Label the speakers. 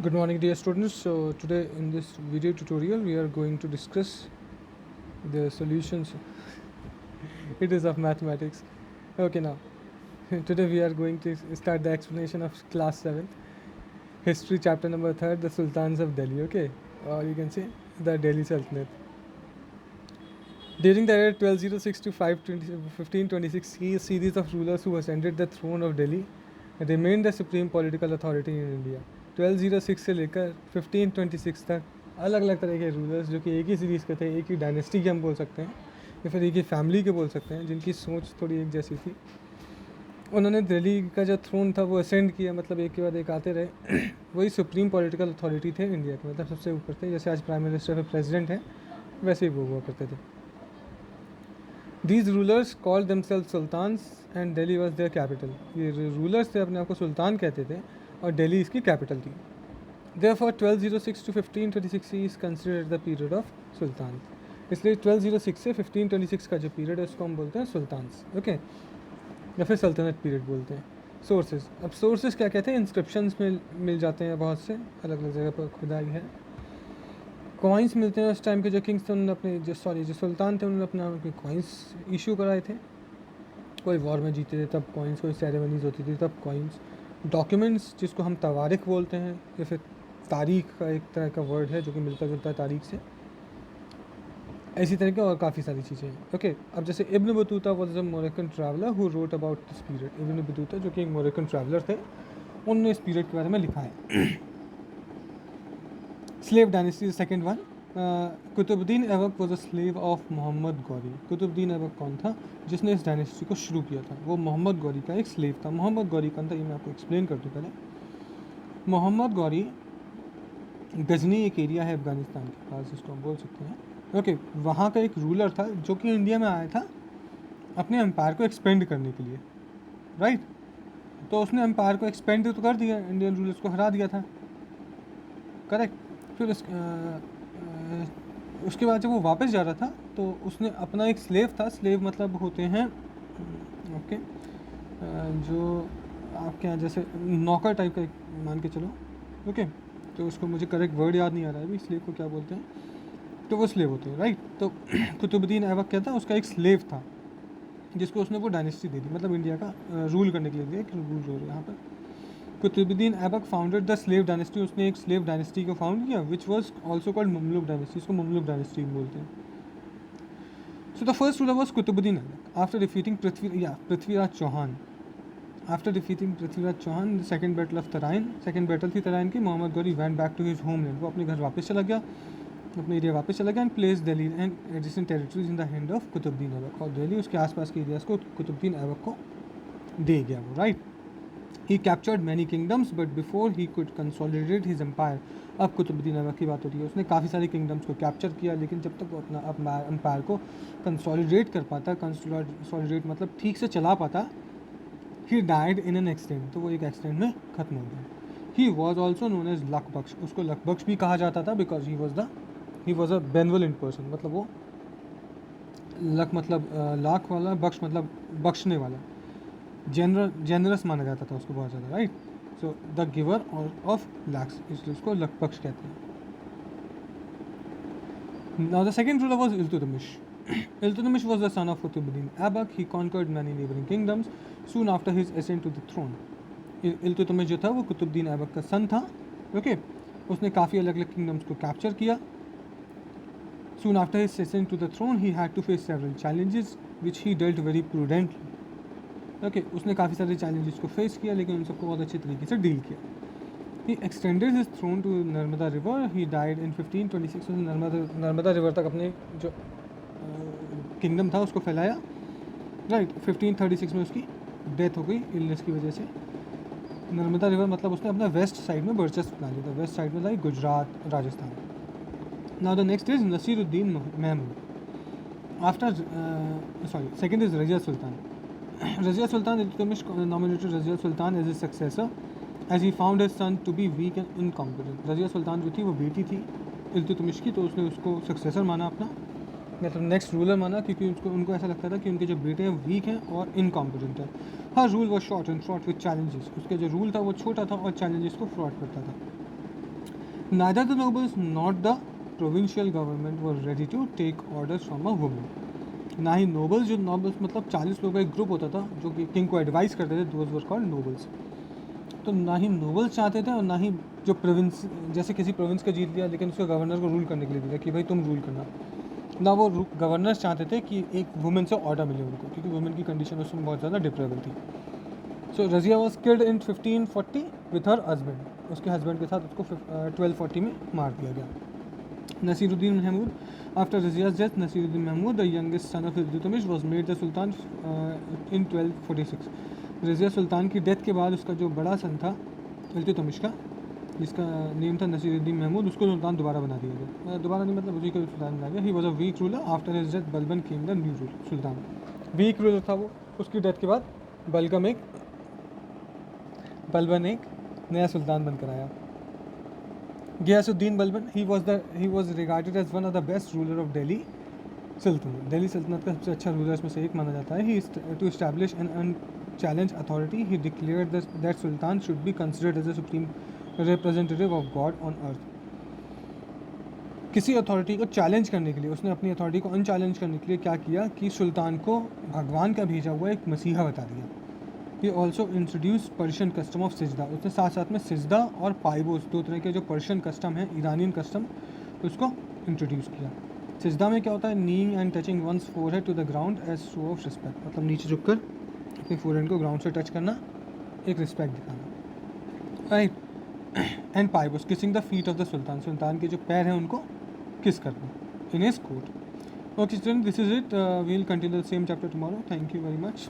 Speaker 1: Good morning, dear students. So today in this video tutorial we are going to discuss the solutions. It is of mathematics. Okay, now today we are going to start the explanation of class 7 history chapter number 3, the Sultans of Delhi. Okay, or you can say the Delhi Sultanate. During the era 1206 to 1526, a series of rulers who ascended the throne of Delhi remained the supreme political authority in India. 1206 से लेकर 1526 तक अलग अलग तरह के rulers जो कि एक ही सीरीज़ के थे, एक ही डायनेस्टी के हम बोल सकते हैं या फिर एक ही फैमिली के बोल सकते हैं, जिनकी सोच थोड़ी एक जैसी थी। उन्होंने दिल्ली का जो थ्रोन था वो असेंड किया, मतलब एक के बाद एक आते रहे। वही सुप्रीम पॉलिटिकल अथॉरिटी थे इंडिया के, मतलब सबसे ऊपर थे। जैसे आज प्राइम मिनिस्टर और प्रेसिडेंट हैं, वैसे ही वो हुआ करते थे। These rulers called themselves sultans and Delhi was their capital. ये रूलर्स थे, अपने आप को सुल्तान कहते थे और दिल्ली इसकी कैपिटल थी। Therefore 1206 to 1526 is considered the period of sultan. इसलिए 1206 से 1526 का जो पीरियड है उसको हम बोलते हैं सुल्तान्स, ओके, या फिर सल्तनत पीरियड बोलते हैं। सोर्सेज, अब सोर्सेज क्या कहते हैं, इंस्क्रिप्शंस में मिल जाते हैं, बहुत से अलग अलग जगह पर खुदाई है। कॉइन्स मिलते हैं उस टाइम के, जो किंग्स थे उन्होंने अपने जो सुल्तान थे उन्होंने अपने कॉइन्स इशू कराए थे। कोई वॉर में जीते थे तब कॉइन्स, कोई सेरेमनीज होती थी तब कॉइन्स। डॉक्यूमेंट्स जिसको हम तवारिख बोलते हैं या फिर तारीख का एक तरह का वर्ड है जो कि मिलता जुलता है तारीख से। ऐसी तरह के और काफ़ी सारी चीज़ें हैं, ओके। अब जैसे Ibn Battuta was a Moroccan traveller who wrote about this period. Ibn Battuta जो कि एक मोरक्कन ट्रैवलर थे, उन्होंने इस पीरियड के बारे में लिखा है। Slave dynasty second one, Qutubuddin Aibak was a slave of Mohammad Ghori. Qutubuddin Aibak कौन था जिसने इस डायनेस्टी को शुरू किया था? वो मोहम्मद गौरी का एक स्लेव था। मोहम्मद गौरी कौन था ये मैं आपको एक्सप्लेन कर दूँ पहले। मोहम्मद गौरी गजनी एक एरिया है अफगानिस्तान के पास, जिसको हम बोल सकते हैं, ओके। वहाँ का एक रूलर था जो कि इंडिया में आया था अपने एम्पायर को एक्सपेंड करने के लिए, राइट। तो उसने एम्पायर को एक्सपेंड तो कर दिया, इंडियन रूलर्स को हरा दिया था, करेक्ट। फिर उसके बाद जब वो वापस जा रहा था तो उसने अपना एक स्लेव था, स्लेव मतलब होते हैं ओके, जो आपके यहाँ जैसे नौकर टाइप का मान के चलो, ओके। तो उसको मुझे करेक्ट वर्ड याद नहीं आ रहा है अभी, स्लेव को क्या बोलते हैं, तो वो स्लेव होते हैं, राइट। तो कुतुबुद्दीन ऐबक क्या था, उसका एक स्लेव था जिसको उसने वो डायनेस्टी दे दी, मतलब इंडिया का रूल करने के लिए दिया कि रूल हो रहा है यहाँ पर। Qutubuddin Aibak founded the slave dynasty, उसने एक स्लेव डायनेस्टी को फाउंड किया, which was also called Mamluk dynasty, इसको ममलुक डायनेस्टी बोलते हैं। So the first ruler was Qutubuddin Aibak after defeating Prithviraj Chauhan. After defeating Prithviraj Chauhan the second battle of Tarain, second battle थी तराइन की, Mohammad Ghori went back to his homeland, वो अपने घर वापस चला गया, अपने एरिया वापस चला गया, and place Delhi and adjacent territories in the hand of Qutubuddin Aibak, और दिल्ली उसके आसपास के एरियाज को कुतुबुद्दीन ऐबक को दे गया वो, right. He captured many kingdoms, but before he could consolidate his empire, अब कुतुबुद्दीन ऐबक की बात हो रही है, उसने काफ़ी सारे किंगडम्स को कैप्चर किया, लेकिन जब तक वो अपना एम्पायर को कंसोलिडेट कर पाता, कंसोलिडेट मतलब ठीक से चला पाता, he died in an accident, तो वो एक एक्सटेंट में ख़त्म हो गया। He was also known as Lakh Bakhsh, उसको लक बख्श भी कहा जाता था, because he was a benevolent person, मतलब वो लक मतलब लाख वाला, बख्श मतलब बख्शने वाला, जेनरस माना जाता था उसको बहुत ज़्यादा, right. So the giver of lakhs, इसलिए उसको लक बख्श कहते हैं। Now the second ruler was Iltutmish. Iltutmish was the son of Qutubuddin Aibak, he conquered many neighbouring kingdoms soon after his ascent to the throne. Iltutmish जो था वो कुतुबुद्दीन ऐबक का सन था, ओके। उसने काफ़ी अलग अलग किंगडम्स को कैप्चर किया। Soon after his ascent to the throne, he had to face several challenges, which he dealt very prudently. Okay, उसने काफ़ी सारे चैलेंजेस को फेस किया, लेकिन उन सबको बहुत अच्छे तरीके से डील किया। He extended his throne to Narmada river, he died in 1526, उसने नर्मदा रिवर तक अपने जो किंगडम था उसको फैलाया, राइट। 1536 में उसकी डेथ हो गई इलनेस की वजह से। नर्मदा रिवर मतलब उसने अपना वेस्ट साइड में वर्चस्व बना लिया था, वेस्ट साइड में like Gujarat, Rajasthan. Now the next is Nasiruddin Mahmud. After second is Razia Sultan. Razia Sultan Iltutmish nominated Razia Sultan as his successor, as he found his son to be weak and incompetent. Razia Sultan जो थी वो बेटी थी इल्तुतमिश की, तो उसने उसको सक्सेसर माना अपना, मतलब नेक्स्ट रूलर माना, क्योंकि उनको ऐसा लगता था कि उनके जो बेटे हैं वीक हैं और इनकॉम्पिटेंट है। Her rule was short and fraught with challenges, उसका जो रूल था वो छोटा था और चैलेंजेस को फ्रॉट करता था। Neither the nobles nor the provincial government were ready to take orders from a woman. ना ही नोबल्स, जो नोबल्स मतलब 40 लोगों का एक ग्रुप होता था जो कि किंग को एडवाइस करते थे, दोज वर कॉल्ड नोबल्स। तो ना ही नोबल्स चाहते थे और ना ही जो प्रोविंस, जैसे किसी प्रोविंस का जीत लिया लेकिन उसको गवर्नर को रूल करने के लिए दिया कि भाई तुम रूल करना, ना वो गवर्नर्स चाहते थे कि एक वुमेन से ऑर्डर मिले उनको, क्योंकि वुमेन की कंडीशन उसमें बहुत ज़्यादा डिप्रेबल थी। So Razia was killed in 1540 with her husband, उसके हस्बैंड के साथ उसको 1240 में मार दिया गया। Nasiruddin Mahmud, after Razia's death, Nasiruddin Mahmud, the youngest son of Iltutmish, was made the sultan in 1246. Razia Sultan की डेथ के बाद उसका जो बड़ा सन था इल्तुतमिश का, जिसका नेम था नसीरुद्दीन महमूद, उसको सुल्तान दोबारा बना दिया गया। दोबारा नहीं मतलब उसी को सुल्तान बनाया गया। He was a weak ruler, after his death Balban came the new sultan. Weak ruler था वो, उसकी डेथ के बाद बलबन एक नया सुल्तान बनकर आया। Ghiyasuddin Balban, he was regarded as one of the best ruler of Delhi Sultanate. Delhi सल्तनत का सबसे अच्छा रूलर्स में से एक माना जाता है। He to establish an unchallenged authority, he declared that sultan should be considered as a supreme representative of God on earth. किसी अथॉरिटी को चैलेंज करने के लिए, उसने अपनी अथॉरिटी को अनचैलेंज करने के लिए क्या किया कि सुल्तान को भगवान का भेजा हुआ एक मसीहा बता दिया। He also introduce Persian custom of sijda, उसने साथ साथ में सिजदा और पाइबोस, दो तरह के जो पर्शियन कस्टम है, ईरानियन कस्टम, उसको इंट्रोड्यूस किया। सिजदा में क्या होता है, kneeing and touching one's forehead to the ground as show of respect, मतलब नीचे झुककर अपने फोरहेड को ग्राउंड से टच करना, एक रिस्पेक्ट दिखाना, right. And paibos, kissing the feet of the sultan, सुल्तान के जो पैर हैं उनको किस करना in his court. Okay student, this is it, we will continue the same chapter tomorrow. Thank you very much.